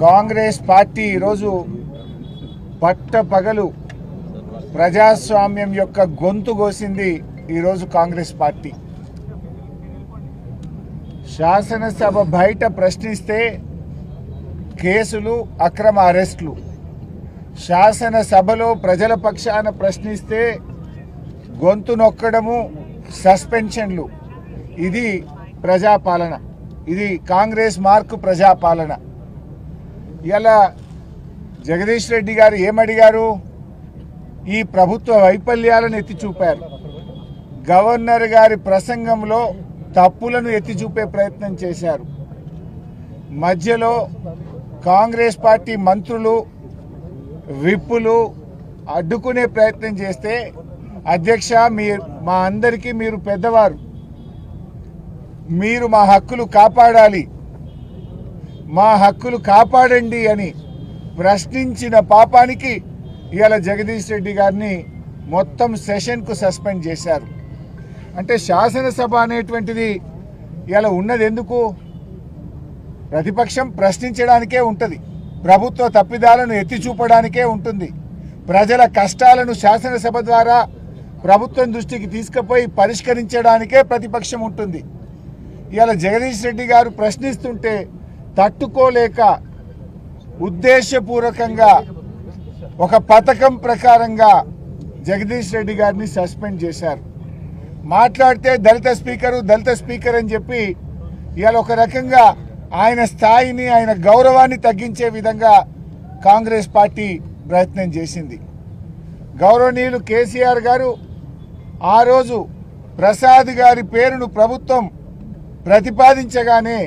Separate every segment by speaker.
Speaker 1: Congress party ఈరోజు పట్టపగలు ప్రజాస్వామ్యం యొక్క గొంతు కోసింది. ఈరోజు కాంగ్రెస్ పార్టీ శాసనసభ బయట ప్రశ్నిస్తే కేసులు, అక్రమ అరెస్టులు, శాసనసభలో ప్రజల పక్షాన ప్రశ్నిస్తే గొంతు నొక్కడము, సస్పెన్షన్లు. ఇది ప్రజాపాలన, ఇది కాంగ్రెస్ మార్కు ప్రజాపాలన. ఇలా జగదీష్ రెడ్డి గారు ఏమడిగారు? ఈ ప్రభుత్వ వైఫల్యాలను ఎత్తి చూపారు. గవర్నర్ గారి ప్రసంగంలో తప్పులను ఎత్తి చూపే ప్రయత్నం చేశారు. మధ్యలో కాంగ్రెస్ పార్టీ మంత్రులు, విప్పులు అడ్డుకునే ప్రయత్నం చేస్తే, అధ్యక్ష మా అందరికీ మీరు పెద్దవారు, మీరు మా హక్కులు కాపాడాలి, మా హక్కులు కాపాడండి అని ప్రశ్నించిన పాపానికి ఇవాళ జగదీష్ రెడ్డి గారిని మొత్తం సెషన్కు సస్పెండ్ చేశారు. అంటే శాసనసభ అనేటువంటిది ఇవాళ ఉన్నది ఎందుకు? ప్రతిపక్షం ప్రశ్నించడానికే ఉంటుంది, ప్రభుత్వ తప్పిదాలను ఎత్తి చూపడానికే ఉంటుంది, ప్రజల కష్టాలను శాసనసభ ద్వారా ప్రభుత్వం దృష్టికి తీసుకుపోయి పరిష్కరించడానికే ప్రతిపక్షం ఉంటుంది. ఇవాళ జగదీష్ రెడ్డి గారు ప్రశ్నిస్తుంటే తట్టుకోలేక ఉద్దేశపూర్వకంగా ఒక పథకం ప్రకారంగా జగదీష్ రెడ్డి గారిని సస్పెండ్ చేశారు. మాట్లాడితే దళిత స్పీకర్ అని చెప్పి ఇవాళ ఒక రకంగా ఆయన స్థాయిని, ఆయన గౌరవాన్ని తగ్గించే విధంగా కాంగ్రెస్ పార్టీ ప్రయత్నం చేసింది. గౌరవనీయులు కేసీఆర్ గారు ఆ రోజు ప్రసాద్ గారి పేరును ప్రభుత్వం ప్రతిపాదించగానే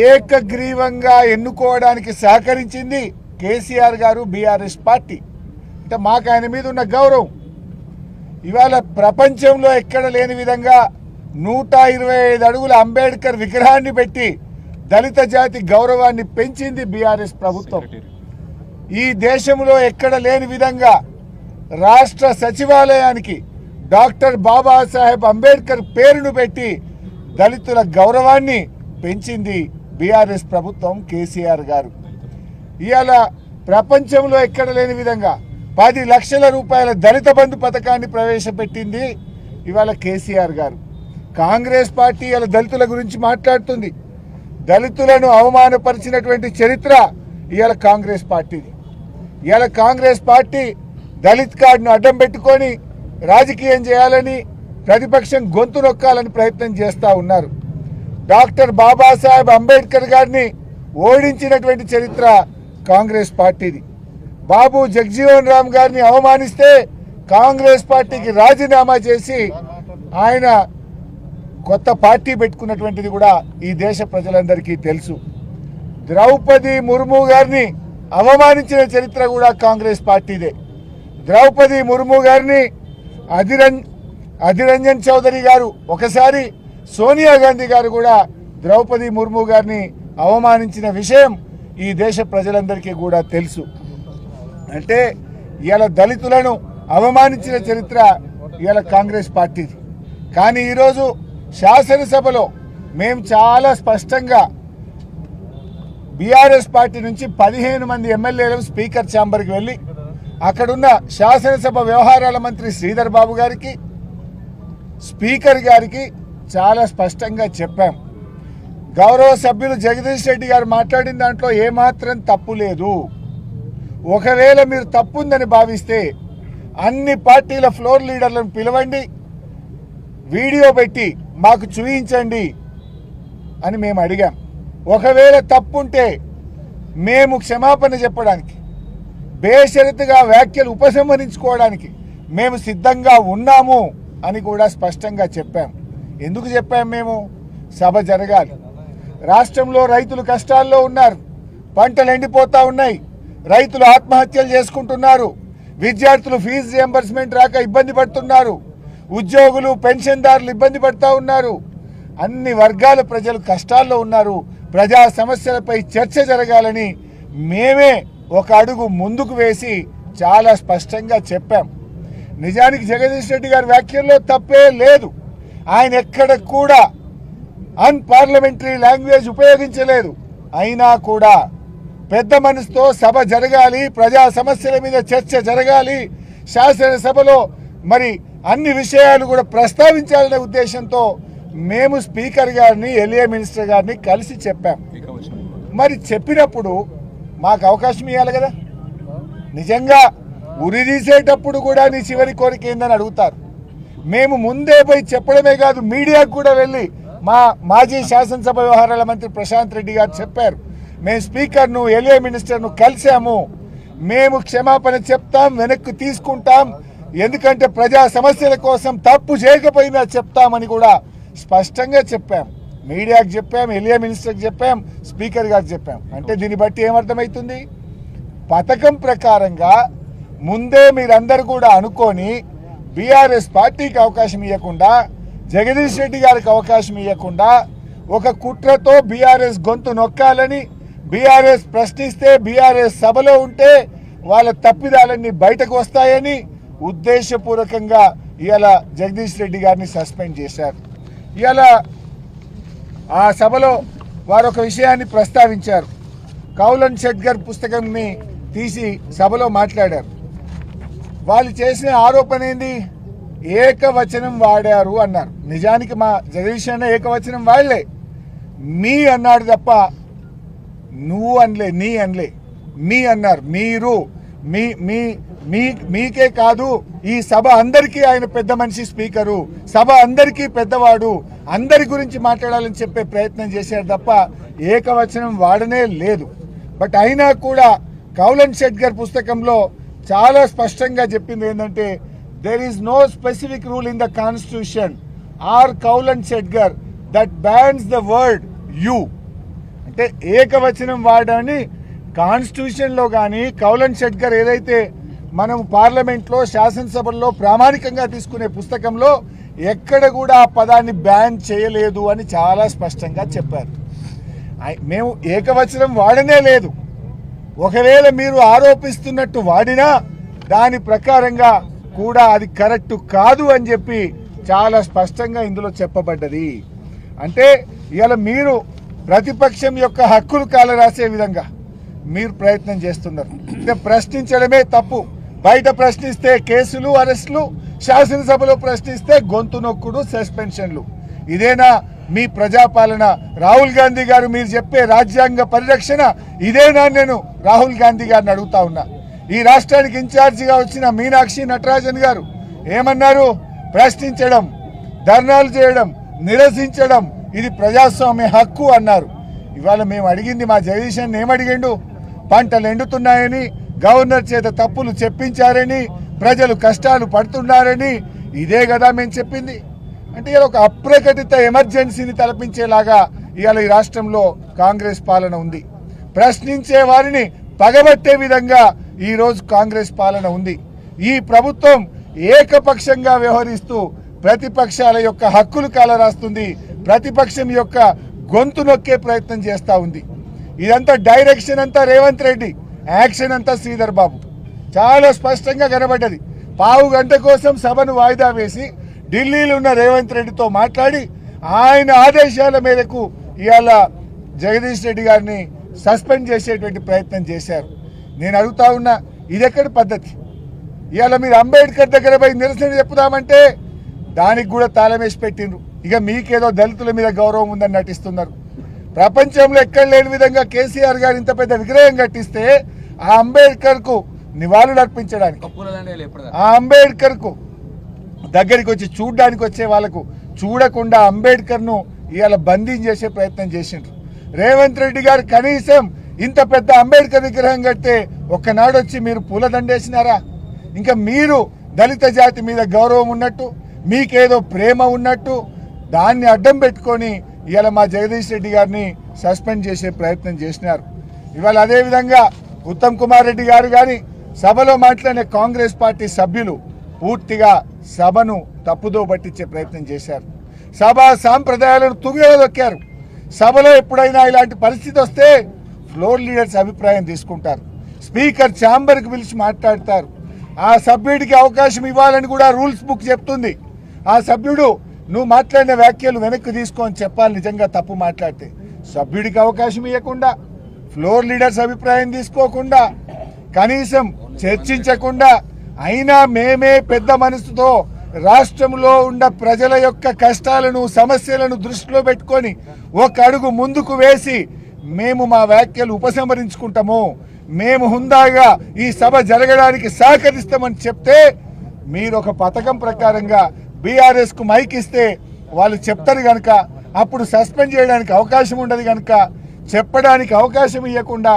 Speaker 1: ఏకగ్రీవంగా ఎన్నుకోవడానికి సహకరించింది కేసీఆర్ గారు, బీఆర్ఎస్ పార్టీ. అంటే మాకు ఆయన మీద ఉన్న గౌరవం ఇవాళ ప్రపంచంలో ఎక్కడ లేని విధంగా 125 అడుగుల అంబేద్కర్ విగ్రహాన్ని పెట్టి దళిత జాతి గౌరవాన్ని పెంచింది బీఆర్ఎస్ ప్రభుత్వం. ఈ దేశంలో ఎక్కడ లేని విధంగా రాష్ట్ర సచివాలయానికి డాక్టర్ బాబాసాహెబ్ అంబేద్కర్ పేరును పెట్టి దళితుల గౌరవాన్ని పెంచింది బీఆర్ఎస్ ప్రభుత్వం, కేసీఆర్ గారు. ఇవాళ ప్రపంచంలో ఎక్కడ లేని విధంగా 10 లక్షల రూపాయల దళిత బంధు పథకాన్ని ప్రవేశపెట్టింది ఇవాళ కేసీఆర్ గారు. కాంగ్రెస్ పార్టీ ఇవాళ దళితుల గురించి మాట్లాడుతుంది. దళితులను అవమానపరిచినటువంటి చరిత్ర ఇవాళ కాంగ్రెస్ పార్టీది. ఇవాళ కాంగ్రెస్ పార్టీ దళిత్ కార్డును అడ్డం పెట్టుకొని రాజకీయం చేయాలని, ప్రతిపక్షం గొంతు నొక్కాలని ప్రయత్నం చేస్తూ ఉన్నారు. డాక్టర్ బాబాసాహెబ్ అంబేద్కర్ గారిని ఓడించినటువంటి చరిత్ర కాంగ్రెస్ పార్టీది. బాబు జగజీవన్ రామ్ గారిని అవమానిస్తే కాంగ్రెస్ పార్టీకి రాజీనామా చేసి ఆయన కొత్త పార్టీ పెట్టుకున్నటువంటిది కూడా ఈ దేశ ప్రజలందరికీ తెలుసు. ద్రౌపది ముర్ము గారిని అవమానించిన చరిత్ర కూడా కాంగ్రెస్ పార్టీదే. ద్రౌపది ముర్ము గారిని అధిరంజన్ చౌదరి గారు, ఒకసారి సోనియా గాంధీ గారు కూడా ద్రౌపది ముర్ము గారిని అవమానించిన విషయం ఈ దేశ ప్రజలందరికీ కూడా తెలుసు. అంటే ఇవాళ దళితులను అవమానించిన చరిత్ర ఇవాళ కాంగ్రెస్ పార్టీది. కానీ ఈరోజు శాసనసభలో మేము చాలా స్పష్టంగా బీఆర్ఎస్ పార్టీ నుంచి 15 మంది ఎమ్మెల్యేలు స్పీకర్ ఛాంబర్కి వెళ్ళి అక్కడున్న శాసనసభ వ్యవహారాల మంత్రి శ్రీధర్ బాబు గారికి, స్పీకర్ గారికి చాలా స్పష్టంగా చెప్పాం. గౌరవ సభ్యులు జగదీష్ రెడ్డి గారు మాట్లాడిన దాంట్లో ఏమాత్రం తప్పు లేదు. ఒకవేళ మీరు తప్పుందని భావిస్తే అన్ని పార్టీల ఫ్లోర్ లీడర్లను పిలవండి, వీడియో పెట్టి మాకు చూపించండి అని మేము అడిగాం. ఒకవేళ తప్పుంటే మేము క్షమాపణ చెప్పడానికి, బేషరతుగా వ్యాఖ్యలు ఉపసంహరించుకోవడానికి మేము సిద్ధంగా ఉన్నాము అని కూడా స్పష్టంగా చెప్పాం. ఎందుకు చెప్పాం? మేము సభ జరగాలి. రాష్ట్రంలో రైతులు కష్టాల్లో ఉన్నారు, పంటలు ఎండిపోతా ఉన్నాయి, రైతులు ఆత్మహత్యలు చేసుకుంటున్నారు, విద్యార్థులు ఫీజు రియంబర్స్మెంట్ రాక ఇబ్బంది పడుతున్నారు, ఉద్యోగులు పెన్షన్దారులు ఇబ్బంది పడుతూ ఉన్నారు, అన్ని వర్గాల ప్రజలు కష్టాల్లో ఉన్నారు. ప్రజా సమస్యలపై చర్చ జరగాలని మేమే ఒక అడుగు ముందుకు వేసి చాలా స్పష్టంగా చెప్పాం. నిజానికి జగదీష్ రెడ్డి గారి వ్యాఖ్యల్లో తప్పే లేదు. ఆయన ఎక్కడ కూడా అన్పార్లమెంటరీ లాంగ్వేజ్ ఉపయోగించలేదు. అయినా కూడా పెద్ద మనసుతో సభ జరగాలి, ప్రజా సమస్యల మీద చర్చ జరగాలి, శాసనసభలో మరి అన్ని విషయాలు కూడా ప్రస్తావించాలనే ఉద్దేశంతో మేము స్పీకర్ గారిని, ఎల్ఏ మినిస్టర్ గారిని కలిసి చెప్పాం. మరి చెప్పినప్పుడు మాకు అవకాశం ఇవ్వాలి కదా. నిజంగా ఉరి తీసేటప్పుడు కూడా నీ చివరి కోరిక ఏందని అడుగుతారు. మేము ముందే పోయి చెప్పడమే కాదు, మీడియాకు కూడా వెళ్ళి మా మాజీ శాసనసభ వ్యవహారాల మంత్రి ప్రశాంత్ రెడ్డి గారు చెప్పారు, మేము స్పీకర్ను, ఎల్ఏ మినిస్టర్ను కలిసాము, మేము క్షమాపణ చెప్తాం, వెనక్కి తీసుకుంటాం, ఎందుకంటే ప్రజా సమస్యల కోసం తప్పు చేయకపోయినా చెప్తామని కూడా స్పష్టంగా చెప్పాం. మీడియాకు చెప్పాం, ఎల్ఏ మినిస్టర్కి చెప్పాం, స్పీకర్ గారికి చెప్పాం. అంటే దీన్ని బట్టి ఏమర్థమవుతుంది? పథకం ప్రకారంగా ముందే మీరందరూ కూడా అనుకొని బీఆర్ఎస్ పార్టీకి అవకాశం ఇవ్వకుండా, జగదీష్ రెడ్డి గారికి అవకాశం ఇవ్వకుండా, ఒక కుట్రతో బీఆర్ఎస్ గొంతు నొక్కాలని, బీఆర్ఎస్ ప్రశ్నిస్తే, బీఆర్ఎస్ సభలో ఉంటే వాళ్ళ తప్పిదాలన్నీ బయటకు వస్తాయని ఉద్దేశపూర్వకంగా ఇవాళ జగదీష్ రెడ్డి గారిని సస్పెండ్ చేశారు. ఇవాళ ఆ సభలో వారు ఒక విషయాన్ని ప్రస్తావించారు. కౌలన్ షెట్గర్ పుస్తకంని తీసి సభలో మాట్లాడారు. వాళ్ళు చేసిన ఆరోపణ ఏంది? ఏకవచనం వాడారు అన్నారు. నిజానికి మా జగదీష్ అన్న ఏకవచనం వాడలే, మీ అన్నాడు తప్ప నువ్వు అనలే, నీ అనలే, మీ అన్నారు. మీరు మీ మీ మీ మీకే కాదు, ఈ సభ అందరికీ ఆయన పెద్ద మనిషి స్పీకరు, సభ అందరికీ పెద్దవాడు, అందరి గురించి మాట్లాడాలని చెప్పే ప్రయత్నం చేశారు తప్ప ఏకవచనం వాడనే లేదు. బట్ అయినా కూడా కౌలన్ షెట్గర్ పుస్తకంలో చాలా స్పష్టంగా చెప్పింది ఏంటంటే, there is no specific rule in the constitution or Kaulan Shedgar that bans the word you. అంటే ఏకవచనం వాడని కాన్స్టిట్యూషన్లో కానీ, కౌలన్ షెట్గర్ ఏదైతే మనం పార్లమెంట్లో, శాసనసభల్లో ప్రామాణికంగా తీసుకునే పుస్తకంలో ఎక్కడ కూడా ఆ పదాన్ని బ్యాన్ చేయలేదు అని చాలా స్పష్టంగా చెప్పారు. మేము ఏకవచనం వాడనే లేదు. ఒకవేళ మీరు ఆరోపిస్తున్నట్టు వాడినా దాని ప్రకారంగా కూడా అది కరెక్ట్ కాదు అని చెప్పి చాలా స్పష్టంగా ఇందులో చెప్పబడ్డది. అంటే ఇవాళ మీరు ప్రతిపక్షం యొక్క హక్కులు కాలరాసే విధంగా మీరు ప్రయత్నం చేస్తున్నారు. అంటే ప్రశ్నించడమే తప్పు. బయట ప్రశ్నిస్తే కేసులు, అరెస్టులు, శాసనసభలో ప్రశ్నిస్తే గొంతు నొక్కుడు, సస్పెన్షన్లు. ఇదేనా మీ ప్రజాపాలన? రాహుల్ గాంధీ గారు మీరు చెప్పే రాజ్యాంగ పరిరక్షణ ఇదేనా? నేను రాహుల్ గాంధీ గారిని అడుగుతా ఉన్నా. ఈ రాష్ట్రానికి ఇన్ఛార్జిగా వచ్చిన మీనాక్షి నటరాజన్ గారు ఏమన్నారు? ప్రశ్నించడం, ధర్నాలు చేయడం, నిరసించడం ఇది ప్రజాస్వామ్య హక్కు అన్నారు. ఇవాళ మేము అడిగింది, మా జగదీశన్ ఏమడిగిండు? పంటలు ఎండుతున్నాయని, గవర్నర్ చేత తప్పులు చెప్పించారని, ప్రజలు కష్టాలు పడుతున్నారని, ఇదే కదా మేము చెప్పింది. అంటే ఇలా ఒక అప్రకటిత ఎమర్జెన్సీని తలపించేలాగా ఇవాళ ఈ రాష్ట్రంలో కాంగ్రెస్ పాలన ఉంది. ప్రశ్నించే వారిని పగబట్టే విధంగా ఈరోజు కాంగ్రెస్ పాలన ఉంది. ఈ ప్రభుత్వం ఏకపక్షంగా వ్యవహరిస్తూ ప్రతిపక్షాల యొక్క హక్కులు కాలరాస్తుంది, ప్రతిపక్షం యొక్క గొంతు నొక్కే ప్రయత్నం చేస్తూ ఉంది. ఇదంతా డైరెక్షన్ అంతా రేవంత్ రెడ్డి, యాక్షన్ అంతా శ్రీధర్ బాబు. చాలా స్పష్టంగా కనబడ్డది. పావు గంట కోసం సభను వాయిదా వేసి ఢిల్లీలో ఉన్న రేవంత్ రెడ్డితో మాట్లాడి ఆయన ఆదేశాల మేరకు ఇవాళ జగదీష్ రెడ్డి గారిని సస్పెండ్ చేసేటువంటి ప్రయత్నం చేశారు. నేను అడుగుతా ఉన్నా, ఇదెక్కడి పద్ధతి? ఇవాళ మీరు అంబేద్కర్ దగ్గర పోయి నిరసన చెప్పుదామంటే దానికి కూడా తాళమేసి పెట్టిండ్రు. ఇక మీకేదో దళితుల మీద గౌరవం ఉందని నటిస్తున్నారు. ప్రపంచంలో ఎక్కడ లేని విధంగా కేసీఆర్ గారు ఇంత పెద్ద విగ్రహం కట్టిస్తే ఆ అంబేద్కర్కు నివాళులు అర్పించడానికి, ఆ అంబేద్కర్కు దగ్గరికి వచ్చి చూడడానికి వచ్చే వాళ్ళకు చూడకుండా అంబేద్కర్ను ఇవాళ బందీని చేసే ప్రయత్నం చేసిండ్రు. రేవంత్ రెడ్డి గారు కనీసం ఇంత పెద్ద అంబేద్కర్ విగ్రహం కడితే ఒక్కనాడు వచ్చి మీరు పూలదండేసినారా? ఇంకా మీరు దళిత జాతి మీద గౌరవం ఉన్నట్టు, మీకేదో ప్రేమ ఉన్నట్టు దాన్ని అడ్డం పెట్టుకొని ఇవాళ మా జగదీష్ రెడ్డి గారిని సస్పెండ్ చేసే ప్రయత్నం చేసినారు. ఇవాళ అదేవిధంగా ఉత్తమ్ కుమార్ రెడ్డి గారు కానీ సభలో మాట్లాడిన కాంగ్రెస్ పార్టీ సభ్యులు పూర్తిగా సభను తప్పుదో పట్టించే ప్రయత్నం చేశారు. సభా సాంప్రదాయాలను తుంగలో దొక్కారు. సభలో ఎప్పుడైనా ఇలాంటి పరిస్థితి వస్తే ఫ్లోర్ లీడర్స్ అభిప్రాయం తీసుకుంటారు, స్పీకర్ ఛాంబర్కి పిలిచి మాట్లాడతారు. ఆ సభ్యుడికి అవకాశం ఇవ్వాలని కూడా రూల్స్ బుక్ చెప్తుంది. ఆ సభ్యుడు నువ్వు మాట్లాడిన వ్యాఖ్యలు వెనక్కి తీసుకొని చెప్పాలి నిజంగా తప్పు మాట్లాడితే. సభ్యుడికి అవకాశం ఇవ్వకుండా ఫ్లోర్ లీడర్స్ అభిప్రాయం తీసుకోకుండా కనీసం చర్చించకుండా అయినా మేమే పెద్ద మనసుతో రాష్ట్రంలో ఉన్న ప్రజల యొక్క కష్టాలను సమస్యలను దృష్టిలో పెట్టుకొని ఒక అడుగు ముందుకు వేసి మేము మా వ్యాఖ్యలు ఉపసంహరించుకుంటాము, మేము హుందాగా ఈ సభ జరగడానికి సహకరిస్తామని చెప్తే మీరు ఒక పథకం ప్రకారంగా బీఆర్ఎస్ కు మైక్ ఇస్తే వాళ్ళు చెప్తారు కనుక అప్పుడు సస్పెండ్ చేయడానికి అవకాశం ఉండదు కనుక చెప్పడానికి అవకాశం ఇవ్వకుండా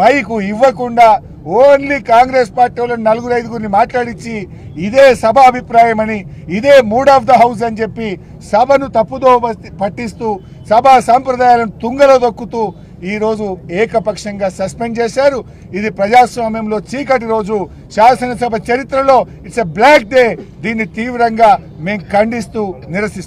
Speaker 1: మైకు ఇవ్వకుండా ఓన్లీ కాంగ్రెస్ పార్టీ వాళ్ళని 4-5 మాట్లాడించి ఇదే సభ అభిప్రాయం అని ఇదే మూడ్ ఆఫ్ ద హౌస్ అని చెప్పి సభను తప్పుదో పట్టిస్తూ సభా సాంప్రదాయాలను తుంగలో దొక్కుతూ ఈరోజు ఏకపక్షంగా సస్పెండ్ చేశారు. ఇది ప్రజాస్వామ్యంలో చీకటి రోజు, శాసనసభ చరిత్రలో ఇట్స్ ఎ బ్లాక్ డే. దీన్ని తీవ్రంగా మేము ఖండిస్తూ నిరసిస్తాం.